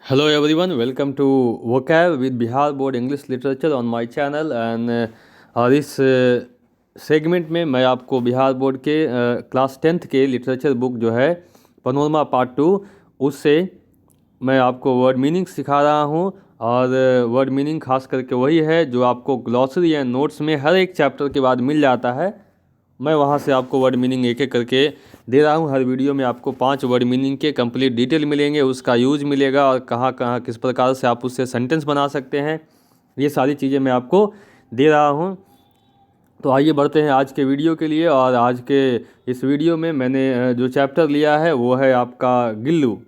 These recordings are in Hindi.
Hello everyone, welcome to Vocab with Bihar Board English Literature on my channel and इस सेगमेंट में मैं आपको बिहार बोर्ड के क्लास 10th के लिटरेचर बुक जो है पनोरमा पार्ट 2 उससे मैं आपको वर्ड मीनिंग सिखा रहा हूँ। और वर्ड मीनिंग खास करके वही है जो आपको ग्लॉसरी या नोट्स में हर एक चैप्टर के बाद मिल जाता है। मैं वहाँ से आपको वर्ड मीनिंग एक एक करके दे रहा हूँ। हर वीडियो में आपको 5 वर्ड मीनिंग के कंप्लीट डिटेल मिलेंगे, उसका यूज मिलेगा और कहाँ कहाँ किस प्रकार से आप उससे सेंटेंस बना सकते हैं, ये सारी चीज़ें मैं आपको दे रहा हूँ। तो आइए बढ़ते हैं आज के वीडियो के लिए। और आज के इस वीडियो में मैंने जो चैप्टर लिया है वो है आपका गिल्लू,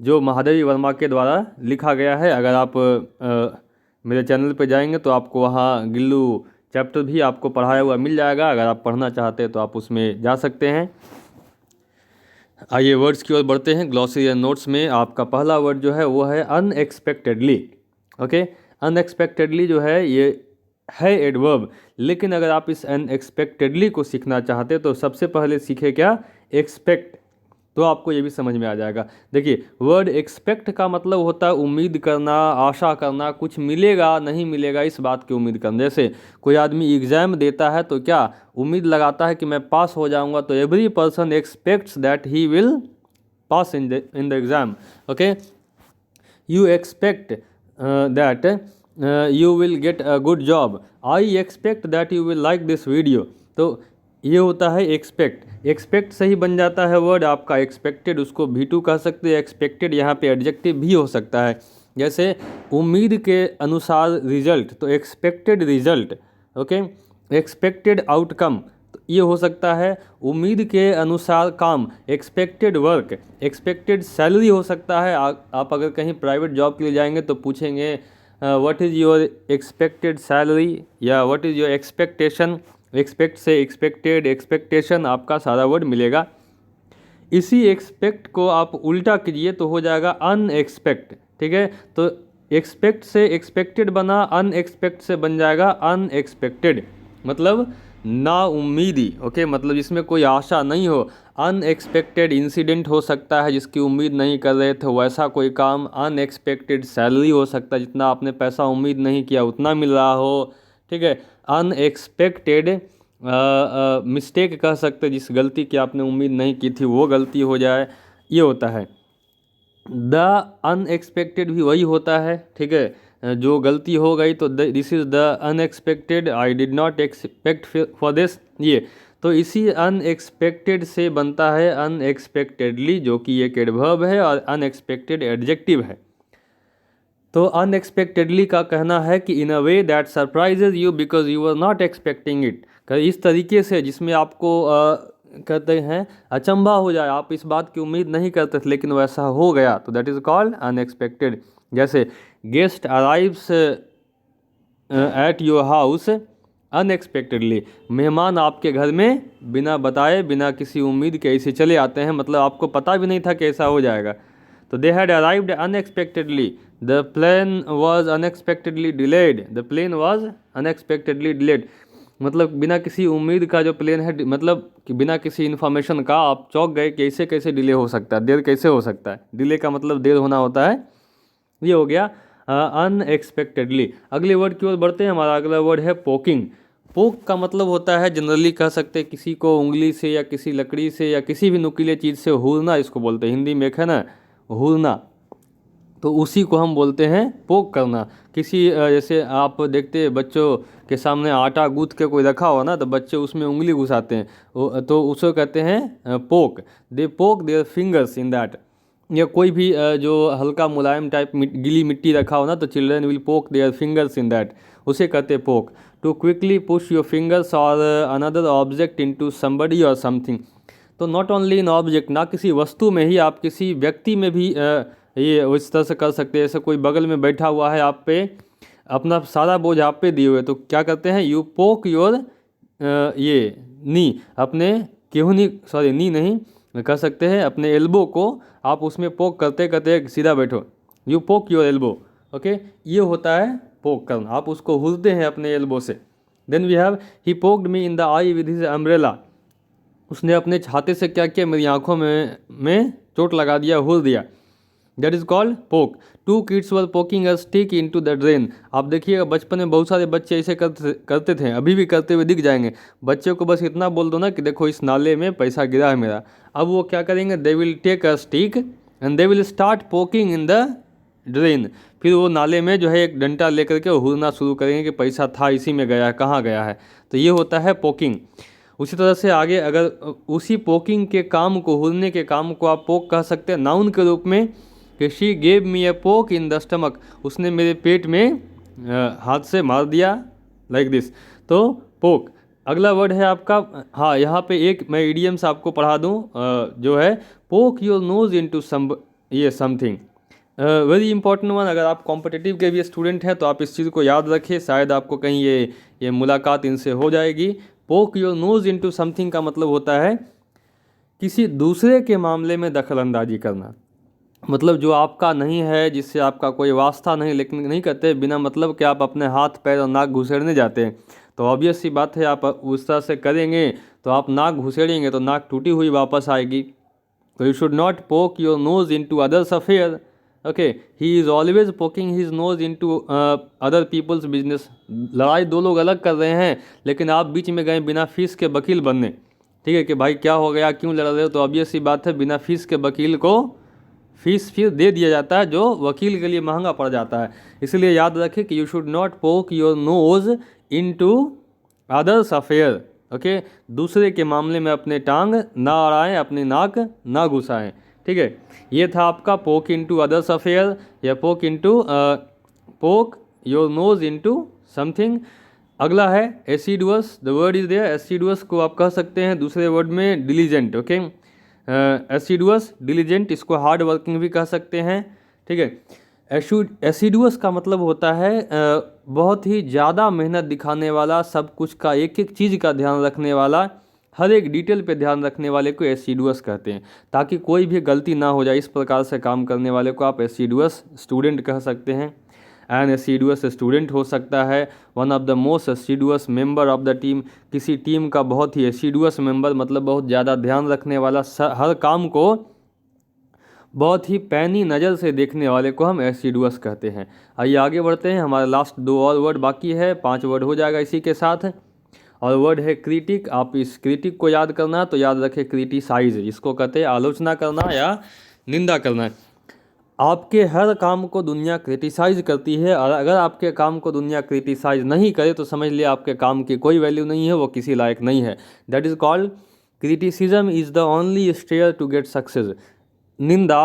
जो महादेवी वर्मा के द्वारा लिखा गया है। अगर आप मेरे चैनल पर जाएंगे तो आपको वहाँ गिल्लू चैप्टर भी आपको पढ़ाया हुआ मिल जाएगा। अगर आप पढ़ना चाहते हैं तो आप उसमें जा सकते हैं। आइए वर्ड्स की ओर बढ़ते हैं। ग्लॉसरी या नोट्स में आपका पहला वर्ड जो है वो है अनएक्सपेक्टेडली। ओके, अनएक्सपेक्टेडली जो है ये है एडवर्ब, लेकिन अगर आप इस अनएक्सपेक्टेडली को सीखना चाहते हैं तो सबसे पहले सीखे क्या, एक्सपेक्ट, तो आपको ये भी समझ में आ जाएगा। देखिए, वर्ड एक्सपेक्ट का मतलब होता है उम्मीद करना, आशा करना, कुछ मिलेगा नहीं मिलेगा इस बात की उम्मीद करना। जैसे कोई आदमी एग्ज़ाम देता है तो क्या उम्मीद लगाता है कि मैं पास हो जाऊंगा, तो every person aspects that he will pass in the exam. Okay, you expect that you will get a good job, I expect that you will like this video. तो ये होता है एक्सपेक्ट। एक्सपेक्ट से ही बन जाता है वर्ड आपका एक्सपेक्टेड, उसको V2 कह सकते हैं। एक्सपेक्टेड यहाँ पे एडजेक्टिव भी हो सकता है। जैसे उम्मीद के अनुसार रिजल्ट, तो expected result. Okay, expected outcome, तो ये हो सकता है उम्मीद के अनुसार काम, एक्सपेक्टेड वर्क। एक्सपेक्टेड सैलरी हो सकता है। आप अगर कहीं प्राइवेट जॉब के लिए जाएंगे तो पूछेंगे what is your expected salary या what is your expectation. Expect से एक्सपेक्टेड, एक्सपेक्टेशन, आपका सारा वर्ड मिलेगा। इसी एक्सपेक्ट को आप उल्टा कीजिए तो हो जाएगा अनएक्सपेक्ट। ठीक है, तो एक्सपेक्ट से एक्सपेक्टेड बना, अनएक्सपेक्ट से बन जाएगा अनएक्सपेक्टेड, मतलब ना उम्मीदी। ओके, मतलब जिसमें कोई आशा नहीं हो। अनएक्सपेक्टेड इंसिडेंट हो सकता है जिसकी उम्मीद नहीं कर रहे थे वैसा कोई काम। अनएक्सपेक्टेड सैलरी हो सकता है, जितना आपने पैसा उम्मीद नहीं किया उतना मिल रहा हो। ठीक है, अनएक्सपेक्टेड मिस्टेक कह सकते, जिस गलती की आपने उम्मीद नहीं की थी वो गलती हो जाए, ये होता है। द अनएक्सपेक्टेड भी वही होता है। ठीक है, जो गलती हो गई तो this is the unexpected, I did not expect for this, ये तो इसी अनएक्सपेक्टेड से बनता है अनएक्सपेक्टेडली, जो कि एक एडवर्ब है और अनएक्सपेक्टेड एडजेक्टिव है। तो अनएक्सपेक्टेडली का कहना है कि in a way that surprises you because you are not expecting it, इस तरीके से जिसमें आपको कहते हैं अचंभा हो जाए, आप इस बात की उम्मीद नहीं करते थे लेकिन वैसा हो गया, तो दैट इज़ कॉल्ड अनएक्सपेक्टेड। जैसे guest arrives at your house unexpectedly, मेहमान आपके घर में बिना बताए, बिना किसी उम्मीद के ऐसे चले आते हैं, मतलब आपको पता भी नहीं था कि ऐसा हो जाएगा। तो they had arrived unexpectedly, the plane was unexpectedly delayed, the plane was unexpectedly delayed, मतलब बिना किसी उम्मीद का जो प्लेन है, मतलब कि बिना किसी इन्फॉर्मेशन का आप चौंक गए कि ऐसे कैसे डिले हो सकता है, देर कैसे हो सकता है। डिले का मतलब देर होना होता है। ये हो गया अनएक्सपेक्टेडली। अगले वर्ड की ओर बढ़ते हैं। हमारा अगला वर्ड है पोकिंग। पोक का मतलब होता है, जनरली कह सकते हैं, किसी को उंगली से या किसी लकड़ी से या किसी भी नुकीले चीज़ से हूरना, इसको बोलते हैं। हिंदी में एक है ना हूरना, तो उसी को हम बोलते हैं पोक करना। किसी जैसे आप देखते हैं बच्चों के सामने आटा गूंथ के कोई रखा हो ना, तो बच्चे उसमें उंगली घुसाते हैं, तो उसको कहते हैं पोक। दे पोक देयर फिंगर्स इन दैट। या कोई भी जो हल्का मुलायम टाइप गीली मिट्टी रखा हो ना, तो children will poke their fingers in that, उसे कहते हैं poke. To quickly push your fingers or another object into somebody or something, तो नॉट ओनली इन ऑब्जेक्ट, ना किसी वस्तु में ही, आप किसी व्यक्ति में भी ये इस तरह से कर सकते हैं। जैसे कोई बगल में बैठा हुआ है, आप पे अपना सारा बोझ आप पे दिए हुए, तो क्या करते हैं, यू पोक योर ये नी, अपने केहूनी, सॉरी नी नहीं कह सकते हैं, अपने एल्बो को आप उसमें पोक करते करते सीधा बैठो, यू पोक योर एल्बो। ओके, ये होता है पोक करना, आप उसको हुलते हैं अपने एल्बो से। Then we have he poked me in the eye with his umbrella, उसने अपने छाते से क्या किया, मेरी आंखों में चोट लगा दिया, हुल दिया। दैट इज़ कॉल्ड पोक। 2 kids were poking a stick into the drain. आप देखिएगा बचपन में बहुत सारे बच्चे ऐसे करते थे, अभी भी करते हुए दिख जाएंगे। बच्चे को बस इतना बोल दो ना कि देखो इस नाले में पैसा गिरा है मेरा, अब वो क्या करेंगे, they will take a stick and they will start poking in the drain. फिर वो नाले में जो है एक डंडा लेकर के हुरना शुरू करेंगे कि पैसा था इसी में गया है, कहाँ गया है। तो ये होता है पोकिंग। उसी तरह से आगे अगर उसी पोकिंग के काम को, हुरने के काम को आप पोक कह सकते हैं नाउन के रूप में, कि शी गेव मी ए पोक इन द स्टमक, उसने मेरे पेट में हाथ से मार दिया, लाइक दिस। तो पोक। अगला वर्ड है आपका, हाँ यहाँ पे एक मैं इडियम्स आपको पढ़ा दूँ, जो है पोक your nose into something, very important one. अगर आप कॉम्पिटिटिव के भी स्टूडेंट हैं तो आप इस चीज़ को याद रखें, शायद आपको कहीं ये मुलाकात इनसे हो जाएगी। पोक योर नोज इनटू समथिंग का मतलब होता है किसी दूसरे के मामले में दखलंदाजी करना, मतलब जो आपका नहीं है, जिससे आपका कोई वास्ता नहीं, लेकिन नहीं कहते बिना मतलब कि आप अपने हाथ पैर और नाक घुसेड़ने जाते हैं। तो ऑब्वियस सी बात है, आप उस तरह से करेंगे तो आप नाक घुसेड़ेंगे तो नाक टूटी हुई वापस आएगी। तो you should not poke your nose into others affair. Okay, he is always poking his nose into other people's business. लड़ाई दो लोग अलग कर रहे हैं, लेकिन आप बीच में गए बिना फीस के वकील बनने, ठीक है, कि भाई क्या हो गया, क्यों लड़ रहे हो। तो ऑब्वियस सी बात है, बिना फीस के वकील को फीस फिर दे दिया जाता है, जो वकील के लिए महंगा पड़ जाता है। इसलिए याद रखें कि you should not poke your nose into others affair. Okay, दूसरे के मामले में अपने टांग ना अड़ाएं, अपनी नाक ना घुसाएं, ठीक है। ये था आपका पोक इनटू अदर्स अफेयर या पोक योर नोज इनटू समथिंग। अगला है एसिडुअस, द वर्ड इज देयर। एसिडुअस को आप कह सकते हैं दूसरे वर्ड में डिलीजेंट। ओके, एसिडुअस, डिलीजेंट, इसको हार्ड वर्किंग भी कह सकते हैं, ठीक है। एसिडुअस का मतलब होता है बहुत ही ज़्यादा मेहनत दिखाने वाला, सब कुछ का एक एक चीज़ का ध्यान रखने वाला, हर एक डिटेल पे ध्यान रखने वाले को एसिडुअस कहते हैं, ताकि कोई भी गलती ना हो जाए। इस प्रकार से काम करने वाले को आप एसिडुअस स्टूडेंट कह सकते हैं। एन एसिडुअस स्टूडेंट हो सकता है one of the most assiduous member of the team, किसी टीम का बहुत ही एसिडुअस मेंबर, मतलब बहुत ज़्यादा ध्यान रखने वाला, हर काम को बहुत ही पैनी नज़र से देखने वाले को हम एसिडुअस कहते हैं। आइए आगे बढ़ते हैं, हमारा लास्ट 2 और वर्ड बाकी है, 5 वर्ड हो जाएगा इसी के साथ। और वर्ड है क्रिटिक। आप इस क्रिटिक को याद करना तो याद रखें क्रिटिसाइज, इसको कहते हैं आलोचना करना या निंदा करना। आपके हर काम को दुनिया क्रिटिसाइज करती है, और अगर आपके काम को दुनिया क्रिटिसाइज नहीं करे तो समझ लिया आपके काम की कोई वैल्यू नहीं है, वो किसी लायक नहीं है। That is called criticism is the only stair to get success. निंदा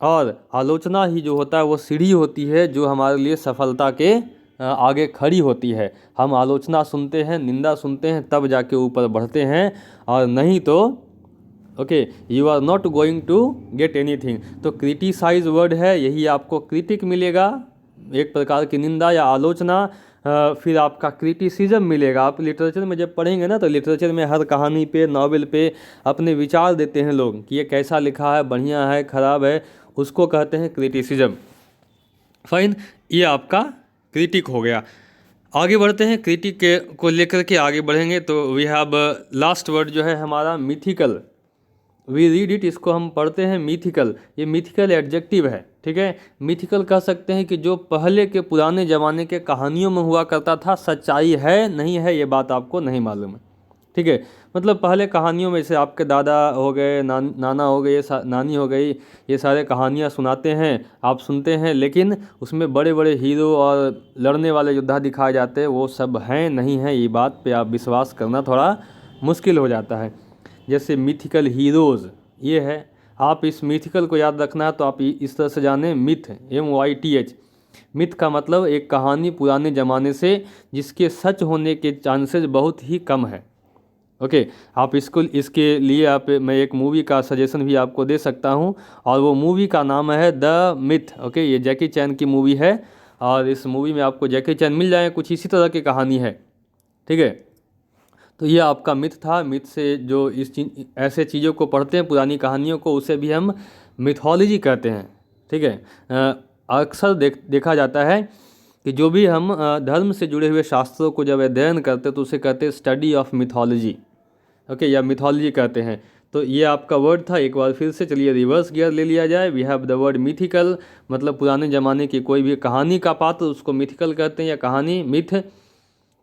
और आलोचना ही जो होता है वो सीढ़ी होती है जो हमारे लिए सफलता के आगे खड़ी होती है। हम आलोचना सुनते हैं, निंदा सुनते हैं, तब जाके ऊपर बढ़ते हैं, और नहीं तो okay you are not going to get anything. तो क्रिटिसाइज वर्ड है, यही आपको क्रिटिक मिलेगा, एक प्रकार की निंदा या आलोचना। फिर आपका क्रिटिसिज्म मिलेगा। आप लिटरेचर में जब पढ़ेंगे ना, तो लिटरेचर में हर कहानी पे, नावल पे अपने विचार देते हैं लोग कि ये कैसा लिखा है, बढ़िया है, ख़राब है, उसको कहते हैं क्रिटिसिज्म। फाइन, ये आपका क्रिटिक हो गया। आगे बढ़ते हैं, क्रिटिक को लेकर के आगे बढ़ेंगे। तो वी हैव लास्ट वर्ड जो है हमारा मिथिकल। वी रीड इट, इसको हम पढ़ते हैं मिथिकल। ये मिथिकल एडजेक्टिव है, ठीक है। मिथिकल कह सकते हैं कि जो पहले के पुराने ज़माने के कहानियों में हुआ करता था, सच्चाई है नहीं है ये बात आपको नहीं मालूम है, ठीक है। मतलब पहले कहानियों में से आपके दादा हो गए, नाना हो गए, नानी हो गई, ये सारे कहानियाँ सुनाते हैं, आप सुनते हैं, लेकिन उसमें बड़े बड़े हीरो और लड़ने वाले योद्धा दिखाए जाते हैं, वो सब हैं नहीं हैं, ये बात पे आप विश्वास करना थोड़ा मुश्किल हो जाता है। जैसे मिथिकल हीरोज़ ये है, आप इस मिथिकल को याद रखना है तो आप इस तरह से जानें, मिथ, MYTH। मिथ का मतलब एक कहानी पुराने ज़माने से जिसके सच होने के चांसेस बहुत ही कम है। ओके, आप इसके लिए मैं एक मूवी का सजेशन भी आपको दे सकता हूं, और वो मूवी का नाम है द मिथ। ओके, ये जैकी चैन की मूवी है, और इस मूवी में आपको जैकी चैन मिल जाए, कुछ इसी तरह की कहानी है, ठीक है। तो ये आपका मिथ था। मिथ से जो ऐसे चीज़ों को पढ़ते हैं, पुरानी कहानियों को, उसे भी हम मिथोलॉजी कहते हैं, ठीक है। अक्सर देखा जाता है कि जो भी हम धर्म से जुड़े हुए शास्त्रों को जब अध्ययन करते हैं तो उसे कहते हैं स्टडी ऑफ मिथोलॉजी, ओके, या मिथोलॉजी कहते हैं। तो ये आपका वर्ड था। एक बार फिर से चलिए रिवर्स गियर ले लिया जाए। We have the word mythical, मतलब पुराने ज़माने की कोई भी कहानी का पात्र उसको मिथिकल कहते हैं या कहानी, मिथ।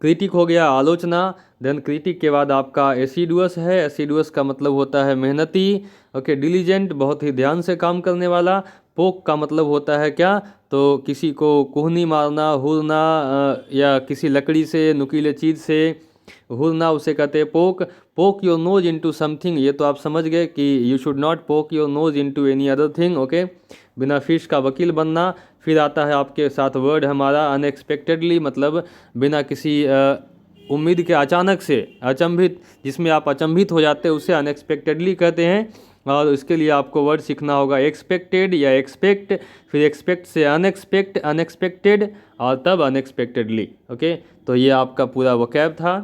क्रिटिक हो गया आलोचना। देन क्रिटिक के बाद आपका एसिडुअस है। एसिडुअस का मतलब होता है मेहनती। ओके, डिलीजेंट बहुत ही ध्यान से काम करने वाला। पोक का मतलब होता है क्या, तो किसी को कुहनी मारना, हुरना, या किसी लकड़ी से, नुकीले चीज़ से हुरना, उसे कहते हैं पोक। पोक योर नोज इनटू समथिंग, ये तो आप समझ गए कि you should not poke your nose into any other thing. Okay, बिना फीस का वकील बनना। फिर आता है आपके साथ वर्ड हमारा अनएक्सपेक्टेडली, मतलब बिना किसी उम्मीद के अचानक से, अचंभित, जिसमें आप अचंभित हो जाते हैं उसे अनएक्सपेक्टेडली कहते हैं। और इसके लिए आपको वर्ड सीखना होगा एक्सपेक्टेड या एक्सपेक्ट, फिर एक्सपेक्ट से अनएक्सपेक्ट, अनएक्सपेक्टेड, और तब अनएक्सपेक्टेडली। ओके, तो ये आपका पूरा वोकैब था।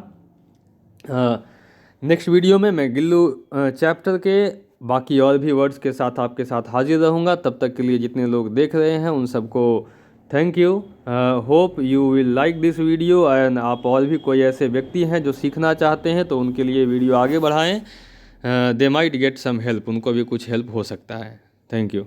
नेक्स्ट वीडियो में मैं गिल्लू चैप्टर के बाकी और भी वर्ड्स के साथ आपके साथ हाजिर रहूँगा। तब तक के लिए जितने लोग देख रहे हैं उन सबको thank you. Hope you will like this video. And आप और भी कोई ऐसे व्यक्ति हैं जो सीखना चाहते हैं तो उनके लिए वीडियो आगे बढ़ाएं। They might get some help, उनको भी कुछ हेल्प हो सकता है। Thank you.